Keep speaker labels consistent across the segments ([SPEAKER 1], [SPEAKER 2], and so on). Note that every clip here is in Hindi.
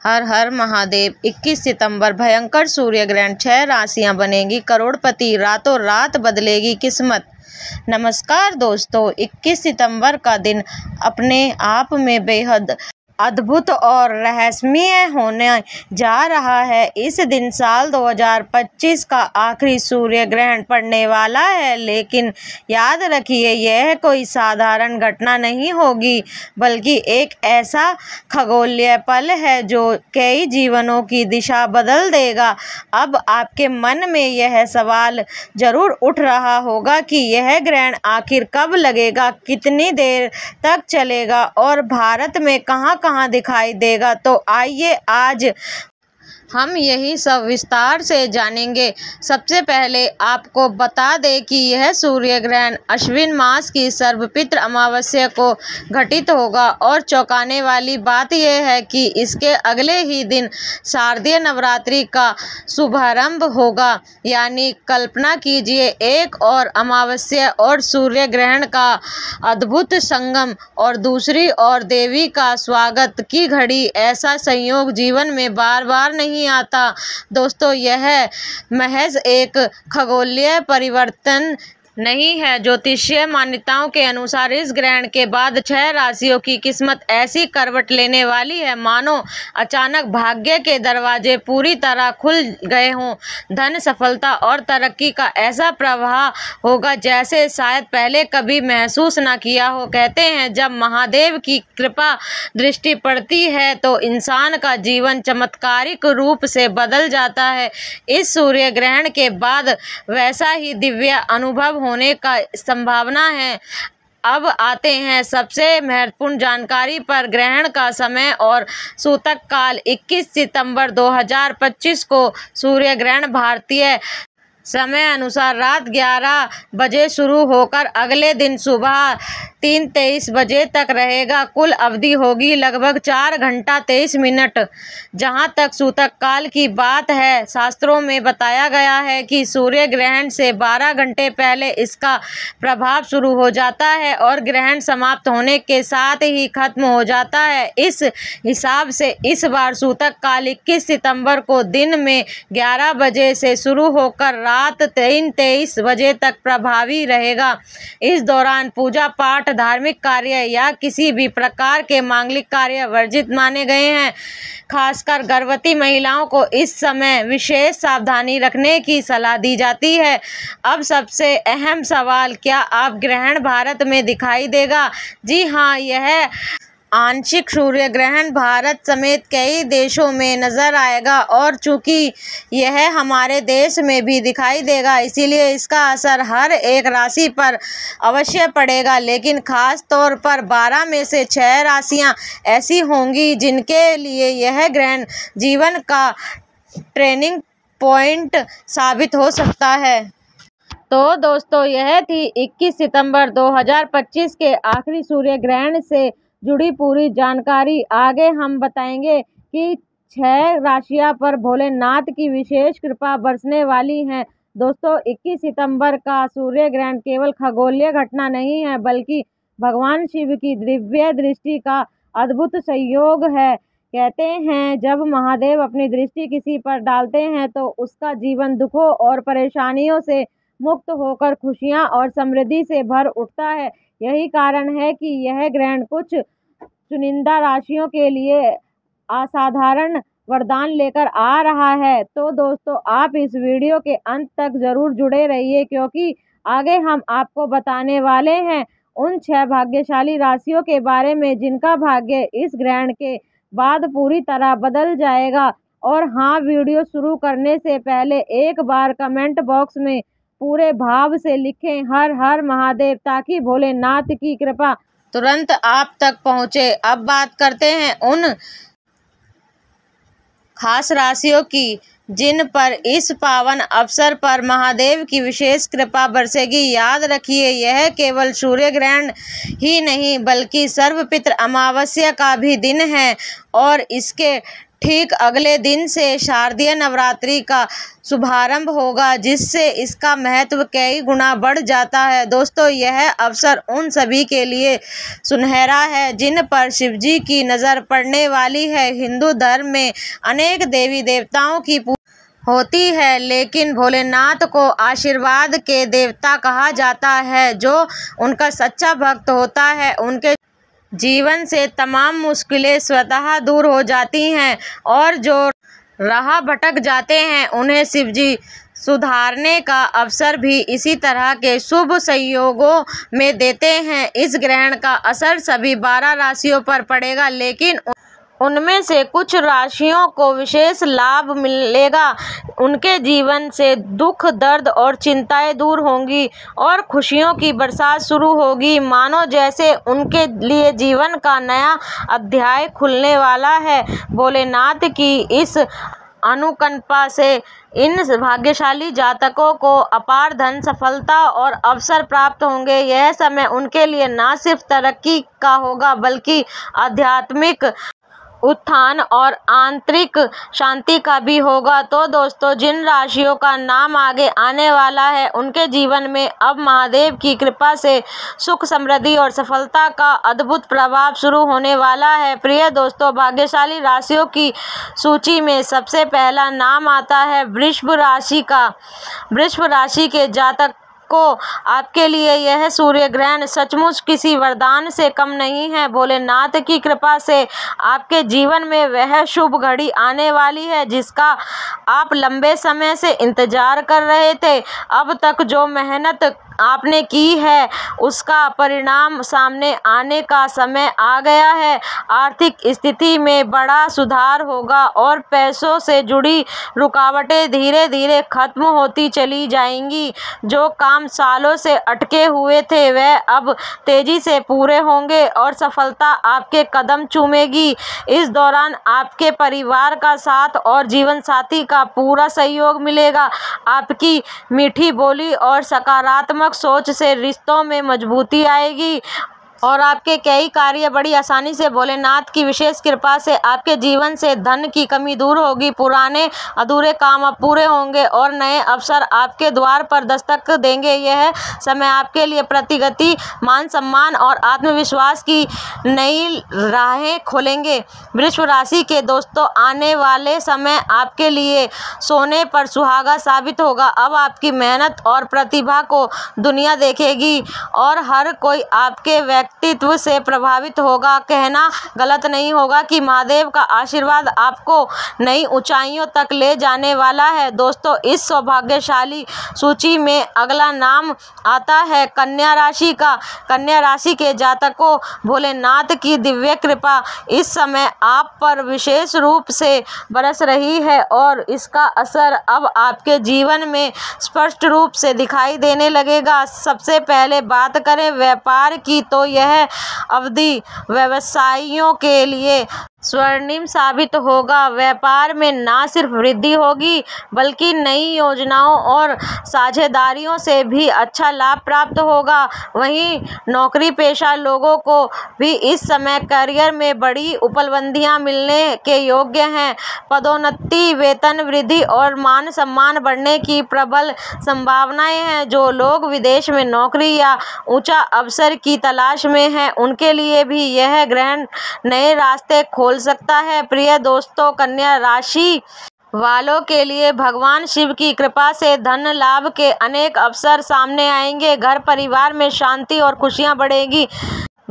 [SPEAKER 1] हर हर महादेव। 21 सितंबर भयंकर सूर्य ग्रहण, 6 राशियां बनेंगी करोड़पति, रातों रात बदलेगी किस्मत। नमस्कार दोस्तों, 21 सितंबर का दिन अपने आप में बेहद अद्भुत और रहस्यमय होने जा रहा है। इस दिन साल 2025 का आखिरी सूर्य ग्रहण पड़ने वाला है, लेकिन याद रखिए यह कोई साधारण घटना नहीं होगी, बल्कि एक ऐसा खगोलीय पल है जो कई जीवनों की दिशा बदल देगा। अब आपके मन में यह सवाल जरूर उठ रहा होगा कि यह ग्रहण आखिर कब लगेगा, कितनी देर तक चलेगा और भारत में कहां दिखाई देगा। तो आइए आज हम यही सब विस्तार से जानेंगे। सबसे पहले आपको बता दें कि यह सूर्य ग्रहण अश्विन मास की सर्वपित्र अमावस्या को घटित होगा और चौंकाने वाली बात यह है कि इसके अगले ही दिन शारदीय नवरात्रि का शुभारंभ होगा। यानी कल्पना कीजिए, एक और अमावस्या और सूर्य ग्रहण का अद्भुत संगम और दूसरी ओर देवी का स्वागत की घड़ी। ऐसा संयोग जीवन में बार बार नहीं आता दोस्तों। यह महज एक खगोलीय परिवर्तन नहीं है। ज्योतिषीय मान्यताओं के अनुसार इस ग्रहण के बाद 6 राशियों की किस्मत ऐसी करवट लेने वाली है मानो अचानक भाग्य के दरवाजे पूरी तरह खुल गए हों। धन, सफलता और तरक्की का ऐसा प्रवाह होगा जैसे शायद पहले कभी महसूस न किया हो। कहते हैं जब महादेव की कृपा दृष्टि पड़ती है तो इंसान का जीवन चमत्कारिक रूप से बदल जाता है। इस सूर्य ग्रहण के बाद वैसा ही दिव्य अनुभव होने का संभावना है। अब आते हैं सबसे महत्वपूर्ण जानकारी पर। ग्रहण का समय और सूतक काल। 21 सितंबर 2025 को सूर्य ग्रहण भारतीय समय अनुसार रात 11 बजे शुरू होकर अगले दिन सुबह 3:23 बजे तक रहेगा। कुल अवधि होगी लगभग 4 घंटा 23 मिनट। जहां तक सूतक काल की बात है, शास्त्रों में बताया गया है कि सूर्य ग्रहण से 12 घंटे पहले इसका प्रभाव शुरू हो जाता है और ग्रहण समाप्त होने के साथ ही खत्म हो जाता है। इस हिसाब से इस बार सूतक काल 21 सितंबर को दिन में 11 बजे से शुरू होकर रात 3:23 बजे तक प्रभावी रहेगा। इस दौरान पूजा पाठ, धार्मिक कार्य या किसी भी प्रकार के मांगलिक कार्य वर्जित माने गए हैं। खासकर गर्भवती महिलाओं को इस समय विशेष सावधानी रखने की सलाह दी जाती है। अब सबसे अहम सवाल, क्या अब ग्रहण भारत में दिखाई देगा? जी हाँ, यह आंशिक सूर्य ग्रहण भारत समेत कई देशों में नजर आएगा और चूंकि यह हमारे देश में भी दिखाई देगा, इसीलिए इसका असर हर एक राशि पर अवश्य पड़ेगा। लेकिन खास तौर पर 12 में से 6 राशियां ऐसी होंगी जिनके लिए यह ग्रहण जीवन का टर्निंग पॉइंट साबित हो सकता है। तो दोस्तों, यह थी 21 सितंबर 2025 के आखिरी सूर्य ग्रहण से जुड़ी पूरी जानकारी। आगे हम बताएंगे कि 6 राशियां पर भोलेनाथ की विशेष कृपा बरसने वाली है। दोस्तों, 21 सितंबर का सूर्य ग्रहण केवल खगोलीय घटना नहीं है, बल्कि भगवान शिव की दिव्य दृष्टि का अद्भुत संयोग है। कहते हैं जब महादेव अपनी दृष्टि किसी पर डालते हैं तो उसका जीवन दुखों और परेशानियों से मुक्त होकर खुशियां और समृद्धि से भर उठता है। यही कारण है कि यह ग्रहण कुछ चुनिंदा राशियों के लिए असाधारण वरदान लेकर आ रहा है। तो दोस्तों, आप इस वीडियो के अंत तक जरूर जुड़े रहिए, क्योंकि आगे हम आपको बताने वाले हैं उन 6 भाग्यशाली राशियों के बारे में जिनका भाग्य इस ग्रहण के बाद पूरी तरह बदल जाएगा। और हाँ, वीडियो शुरू करने से पहले एक बार कमेंट बॉक्स में पूरे भाव से लिखें हर हर महादेव, ताकि भोलेनाथ की कृपा तुरंत आप तक पहुंचे। अब बात करते हैं उन खास राशियों की जिन पर इस पावन अवसर पर महादेव की विशेष कृपा बरसेगी। याद रखिए, यह केवल सूर्य ग्रहण ही नहीं बल्कि सर्वपित्र अमावस्या का भी दिन है और इसके ठीक अगले दिन से शारदीय नवरात्रि का शुभारंभ होगा, जिससे इसका महत्व कई गुना बढ़ जाता है। दोस्तों, यह अवसर उन सभी के लिए सुनहरा है जिन पर शिवजी की नज़र पड़ने वाली है। हिंदू धर्म में अनेक देवी देवताओं की होती है, लेकिन भोलेनाथ को आशीर्वाद के देवता कहा जाता है। जो उनका सच्चा भक्त होता है, उनके जीवन से तमाम मुश्किलें स्वतः दूर हो जाती हैं, और जो राह भटक जाते हैं उन्हें शिवजी सुधारने का अवसर भी इसी तरह के शुभ संयोगों में देते हैं। इस ग्रहण का असर सभी 12 राशियों पर पड़ेगा, लेकिन उनमें से कुछ राशियों को विशेष लाभ मिलेगा। उनके जीवन से दुख, दर्द और चिंताएं दूर होंगी और खुशियों की बरसात शुरू होगी, मानो जैसे उनके लिए जीवन का नया अध्याय खुलने वाला है। भोलेनाथ की इस अनुकंपा से इन भाग्यशाली जातकों को अपार धन, सफलता और अवसर प्राप्त होंगे। यह समय उनके लिए न सिर्फ तरक्की का होगा, बल्कि आध्यात्मिक उत्थान और आंतरिक शांति का भी होगा। तो दोस्तों, जिन राशियों का नाम आगे आने वाला है, उनके जीवन में अब महादेव की कृपा से सुख, समृद्धि और सफलता का अद्भुत प्रभाव शुरू होने वाला है। प्रिय दोस्तों, भाग्यशाली राशियों की सूची में सबसे पहला नाम आता है वृषभ राशि का। वृषभ राशि के जातक को आपके लिए यह सूर्य ग्रहण सचमुच किसी वरदान से कम नहीं है। भोलेनाथ की कृपा से आपके जीवन में वह शुभ घड़ी आने वाली है जिसका आप लंबे समय से इंतजार कर रहे थे। अब तक जो मेहनत आपने की है, उसका परिणाम सामने आने का समय आ गया है। आर्थिक स्थिति में बड़ा सुधार होगा और पैसों से जुड़ी रुकावटें धीरे धीरे खत्म होती चली जाएंगी। जो काम सालों से अटके हुए थे, वह अब तेजी से पूरे होंगे और सफलता आपके कदम चूमेगी। इस दौरान आपके परिवार का साथ और जीवन साथी का पूरा सहयोग मिलेगा। आपकी मीठी बोली और सकारात्मक सोच से रिश्तों में मजबूती आएगी और आपके कई कार्य बड़ी आसानी से भोलेनाथ की विशेष कृपा से आपके जीवन से धन की कमी दूर होगी। पुराने अधूरे काम अब पूरे होंगे और नए अवसर आपके द्वार पर दस्तक देंगे। यह समय आपके लिए प्रगति, मान सम्मान और आत्मविश्वास की नई राहें खोलेंगे। वृषभ राशि के दोस्तों, आने वाले समय आपके लिए सोने पर सुहागा साबित होगा। अब आपकी मेहनत और प्रतिभा को दुनिया देखेगी और हर कोई आपके व्यक्तित्व से प्रभावित होगा। कहना गलत नहीं होगा कि महादेव का आशीर्वाद आपको नई ऊंचाइयों तक ले जाने वाला है। दोस्तों, इस सौभाग्यशाली सूची में अगला नाम आता है कन्या राशि का। कन्या राशि के जातकों, भोलेनाथ की दिव्य कृपा इस समय आप पर विशेष रूप से बरस रही है और इसका असर अब आपके जीवन में स्पष्ट रूप से दिखाई देने लगेगा। सबसे पहले बात करें व्यापार की, तो यह अवधि व्यवसायियों के लिए स्वर्णिम साबित होगा। व्यापार में न सिर्फ वृद्धि होगी, बल्कि नई योजनाओं और साझेदारियों से भी अच्छा लाभ प्राप्त होगा। वहीं नौकरी पेशा लोगों को भी इस समय करियर में बड़ी उपलब्धियां मिलने के योग्य हैं। पदोन्नति, वेतन वृद्धि और मान सम्मान बढ़ने की प्रबल संभावनाएं हैं। जो लोग विदेश में नौकरी या ऊंचा अवसर की तलाश में हैं, उनके लिए भी यह ग्रहण नए रास्ते खोल सकता है। प्रिय दोस्तों, कन्या राशि वालों के लिए भगवान शिव की कृपा से धन लाभ के अनेक अवसर सामने आएंगे। घर परिवार में शांति और खुशियां बढ़ेगी।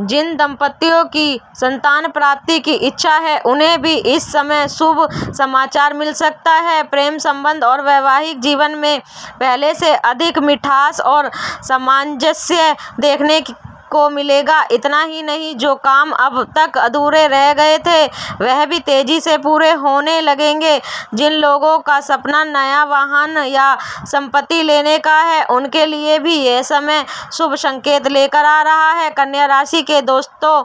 [SPEAKER 1] जिन दंपतियों की संतान प्राप्ति की इच्छा है, उन्हें भी इस समय शुभ समाचार मिल सकता है। प्रेम संबंध और वैवाहिक जीवन में पहले से अधिक मिठास और सामंजस्य देखने को मिलेगा। इतना ही नहीं, जो काम अब तक अधूरे रह गए थे, वह भी तेजी से पूरे होने लगेंगे। जिन लोगों का सपना नया वाहन या संपत्ति लेने का है, उनके लिए भी यह समय शुभ संकेत लेकर आ रहा है। कन्या राशि के दोस्तों,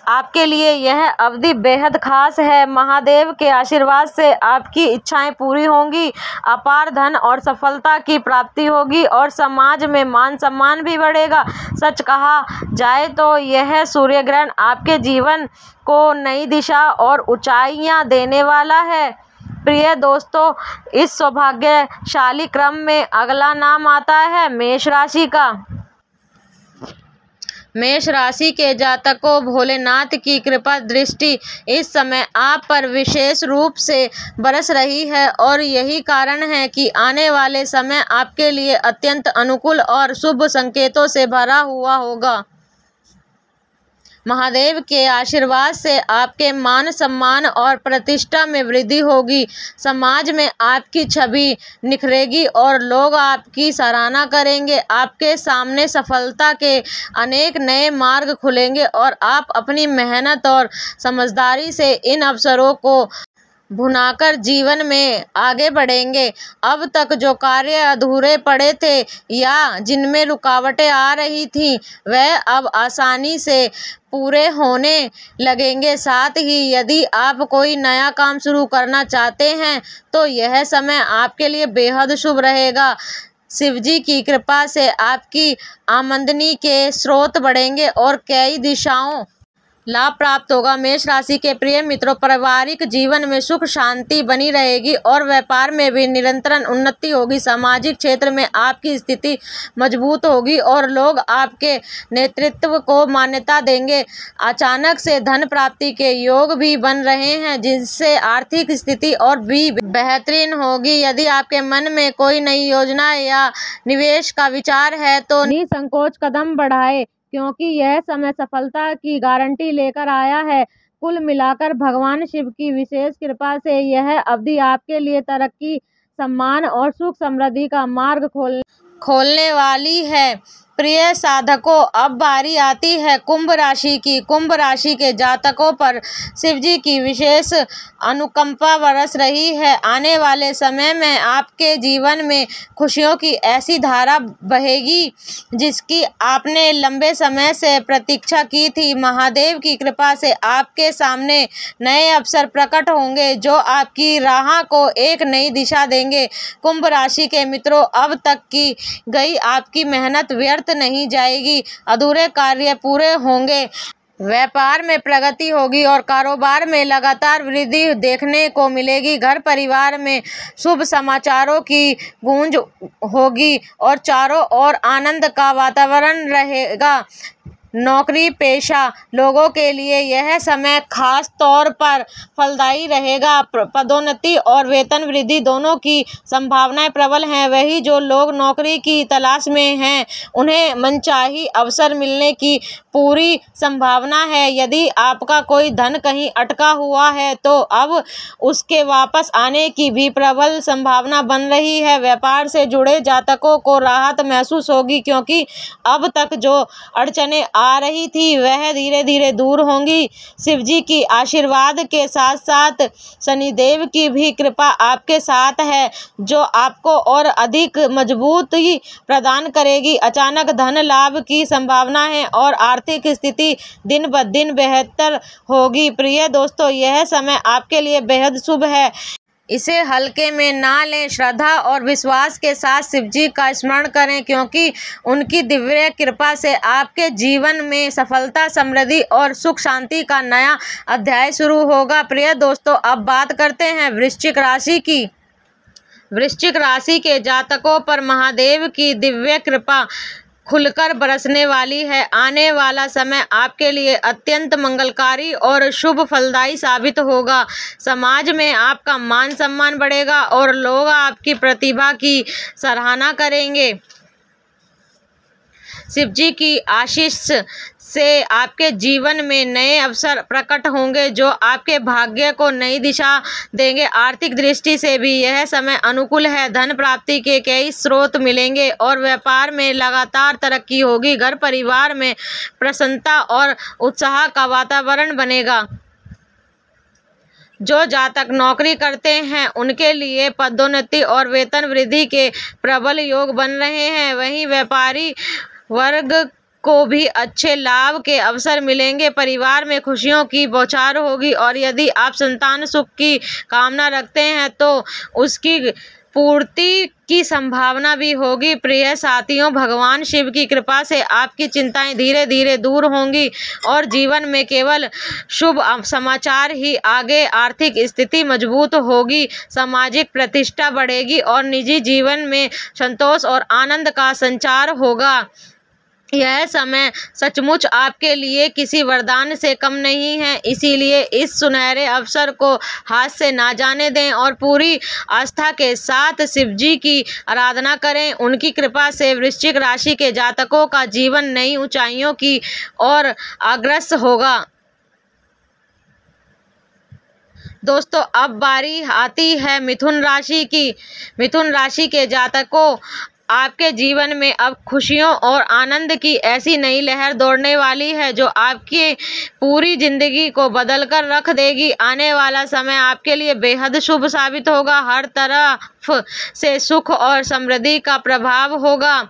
[SPEAKER 1] आपके लिए यह अवधि बेहद खास है। महादेव के आशीर्वाद से आपकी इच्छाएं पूरी होंगी, अपार धन और सफलता की प्राप्ति होगी और समाज में मान सम्मान भी बढ़ेगा। सच कहा जाए तो यह सूर्य ग्रहण आपके जीवन को नई दिशा और ऊंचाइयां देने वाला है। प्रिय दोस्तों, इस सौभाग्यशाली क्रम में अगला नाम आता है मेष राशि का। मेष राशि के जातकों, भोलेनाथ की कृपा दृष्टि इस समय आप पर विशेष रूप से बरस रही है और यही कारण है कि आने वाले समय आपके लिए अत्यंत अनुकूल और शुभ संकेतों से भरा हुआ होगा। महादेव के आशीर्वाद से आपके मान सम्मान और प्रतिष्ठा में वृद्धि होगी। समाज में आपकी छवि निखरेगी और लोग आपकी सराहना करेंगे। आपके सामने सफलता के अनेक नए मार्ग खुलेंगे और आप अपनी मेहनत और समझदारी से इन अवसरों को भुनाकर जीवन में आगे बढ़ेंगे। अब तक जो कार्य अधूरे पड़े थे या जिनमें रुकावटें आ रही थीं, वह अब आसानी से पूरे होने लगेंगे। साथ ही यदि आप कोई नया काम शुरू करना चाहते हैं तो यह समय आपके लिए बेहद शुभ रहेगा। शिवजी की कृपा से आपकी आमदनी के स्रोत बढ़ेंगे और कई दिशाओं लाभ प्राप्त होगा। मेष राशि के प्रिय मित्रों, पारिवारिक जीवन में सुख शांति बनी रहेगी और व्यापार में भी निरंतर उन्नति होगी। सामाजिक क्षेत्र में आपकी स्थिति मजबूत होगी और लोग आपके नेतृत्व को मान्यता देंगे। अचानक से धन प्राप्ति के योग भी बन रहे हैं, जिससे आर्थिक स्थिति और भी बेहतरीन होगी। यदि आपके मन में कोई नई योजना या निवेश का विचार है तो निसंकोच कदम बढ़ाएं, क्योंकि यह समय सफलता की गारंटी लेकर आया है। कुल मिलाकर भगवान शिव की विशेष कृपा से यह अवधि आपके लिए तरक्की, सम्मान और सुख समृद्धि का मार्ग खोलने वाली है। प्रिय साधकों, अब बारी आती है कुंभ राशि की। कुंभ राशि के जातकों पर शिवजी की विशेष अनुकंपा बरस रही है। आने वाले समय में आपके जीवन में खुशियों की ऐसी धारा बहेगी जिसकी आपने लंबे समय से प्रतीक्षा की थी। महादेव की कृपा से आपके सामने नए अवसर प्रकट होंगे जो आपकी राह को एक नई दिशा देंगे। कुंभ राशि के मित्रों, अब तक की गई आपकी मेहनत व्यर्थ नहीं जाएगी। अधूरे कार्य पूरे होंगे, व्यापार में प्रगति होगी और कारोबार में लगातार वृद्धि देखने को मिलेगी। घर परिवार में शुभ समाचारों की गूंज होगी और चारों ओर आनंद का वातावरण रहेगा। नौकरी पेशा लोगों के लिए यह समय खास तौर पर फलदायी रहेगा। पदोन्नति और वेतन वृद्धि दोनों की संभावनाएं प्रबल हैं। वही जो लोग नौकरी की तलाश में हैं, उन्हें मनचाही अवसर मिलने की पूरी संभावना है। यदि आपका कोई धन कहीं अटका हुआ है तो अब उसके वापस आने की भी प्रबल संभावना बन रही है। व्यापार से जुड़े जातकों को राहत महसूस होगी, क्योंकि अब तक जो अड़चनें आ रही थी वह धीरे धीरे दूर होंगी। शिवजी की आशीर्वाद के साथ साथ शनिदेव की भी कृपा आपके साथ है, जो आपको और अधिक मजबूती प्रदान करेगी। अचानक धन लाभ की संभावना है और आर्थिक स्थिति दिन ब दिन बेहतर होगी। प्रिय दोस्तों, यह समय आपके लिए बेहद शुभ है, इसे हल्के में ना लें। श्रद्धा और विश्वास के साथ शिवजी का स्मरण करें, क्योंकि उनकी दिव्य कृपा से आपके जीवन में सफलता, समृद्धि और सुख शांति का नया अध्याय शुरू होगा। प्रिय दोस्तों, अब बात करते हैं वृश्चिक राशि की। वृश्चिक राशि के जातकों पर महादेव की दिव्य कृपा खुलकर बरसने वाली है। आने वाला समय आपके लिए अत्यंत मंगलकारी और शुभ फलदायी साबित होगा। समाज में आपका मान सम्मान बढ़ेगा और लोग आपकी प्रतिभा की सराहना करेंगे। शिवजी की आशीष से आपके जीवन में नए अवसर प्रकट होंगे जो आपके भाग्य को नई दिशा देंगे। आर्थिक दृष्टि से भी यह समय अनुकूल है। धन प्राप्ति के कई स्रोत मिलेंगे और व्यापार में लगातार तरक्की होगी। घर परिवार में प्रसन्नता और उत्साह का वातावरण बनेगा। जो जातक नौकरी करते हैं उनके लिए पदोन्नति और वेतन वृद्धि के प्रबल योग बन रहे हैं। वहीं व्यापारी वर्ग को भी अच्छे लाभ के अवसर मिलेंगे। परिवार में खुशियों की बौछार होगी और यदि आप संतान सुख की कामना रखते हैं तो उसकी पूर्ति की संभावना भी होगी। प्रिय साथियों, भगवान शिव की कृपा से आपकी चिंताएं धीरे धीरे दूर होंगी और जीवन में केवल शुभ समाचार ही आगे। आर्थिक स्थिति मजबूत होगी, सामाजिक प्रतिष्ठा बढ़ेगी और निजी जीवन में संतोष और आनंद का संचार होगा। यह समय सचमुच आपके लिए किसी वरदान से कम नहीं है, इसीलिए इस सुनहरे अवसर को हाथ से ना जाने दें और पूरी आस्था के साथ शिव जी की आराधना करें। उनकी कृपा से वृश्चिक राशि के जातकों का जीवन नई ऊंचाइयों की ओर अग्रसर होगा। दोस्तों, अब बारी आती है मिथुन राशि की। मिथुन राशि के जातकों, आपके जीवन में अब खुशियों और आनंद की ऐसी नई लहर दौड़ने वाली है जो आपकी पूरी जिंदगी को बदल कर रख देगी। आने वाला समय आपके लिए बेहद शुभ साबित होगा। हर तरफ से सुख और समृद्धि का प्रभाव होगा।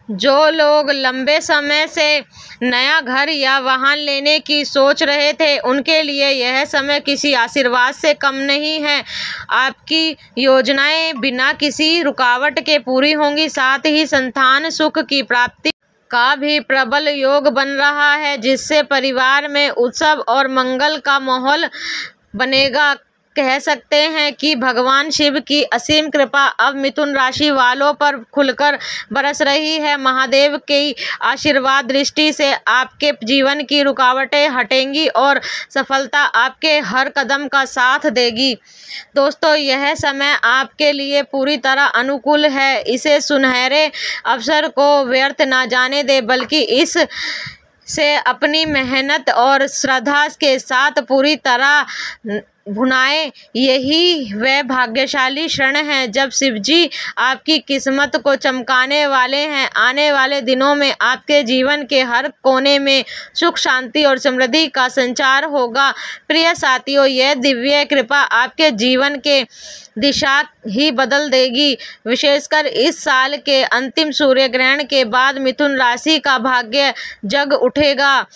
[SPEAKER 1] जो लोग लंबे समय से नया घर या वाहन लेने की सोच रहे थे, उनके लिए यह समय किसी आशीर्वाद से कम नहीं है। आपकी योजनाएं बिना किसी रुकावट के पूरी होंगी। साथ ही संतान सुख की प्राप्ति का भी प्रबल योग बन रहा है, जिससे परिवार में उत्सव और मंगल का माहौल बनेगा। कह सकते हैं कि भगवान शिव की असीम कृपा अब मिथुन राशि वालों पर खुलकर बरस रही है। महादेव की आशीर्वाद दृष्टि से आपके जीवन की रुकावटें हटेंगी और सफलता आपके हर कदम का साथ देगी। दोस्तों, यह समय आपके लिए पूरी तरह अनुकूल है। इसे सुनहरे अवसर को व्यर्थ ना जाने दे, बल्कि इस से अपनी मेहनत और श्रद्धा के साथ पूरी तरह भुनाएं। यही वह भाग्यशाली क्षण है जब शिवजी आपकी किस्मत को चमकाने वाले हैं। आने वाले दिनों में आपके जीवन के हर कोने में सुख, शांति और समृद्धि का संचार होगा। प्रिय साथियों, यह दिव्य कृपा आपके जीवन के दिशा ही बदल देगी। विशेषकर इस साल के अंतिम सूर्य ग्रहण के बाद मिथुन राशि का भाग्य जग उठेगा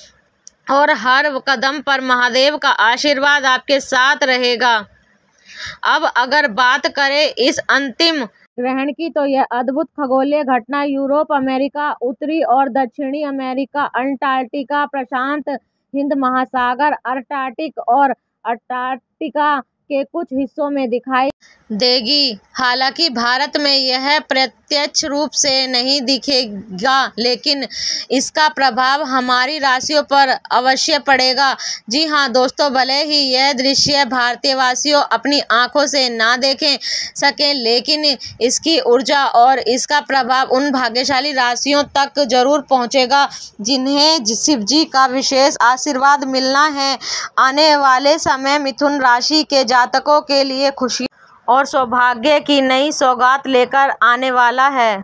[SPEAKER 1] और हर कदम पर महादेव का आशीर्वाद आपके साथ रहेगा। अब अगर बात करें इस अंतिम ग्रहण की, तो यह अद्भुत खगोलीय घटना यूरोप, अमेरिका, उत्तरी और दक्षिणी अमेरिका, अंटार्कटिका, प्रशांत हिंद महासागर, अर्कटिक और अंटार्कटिका के कुछ हिस्सों में दिखाई देगी। हालांकि भारत में यह प्रत्यक्ष रूप से नहीं दिखेगा, लेकिन इसका प्रभाव हमारी राशियों पर अवश्य पड़ेगा। जी हाँ दोस्तों, भले ही यह दृश्य भारतीय वासियों अपनी आंखों से ना देखें सकें, लेकिन इसकी ऊर्जा और इसका प्रभाव उन भाग्यशाली राशियों तक जरूर पहुंचेगा जिन्हें शिव जी का विशेष आशीर्वाद मिलना है। आने वाले समय मिथुन राशि के जातकों के लिए खुशी और सौभाग्य की नई सौगात लेकर आने वाला है।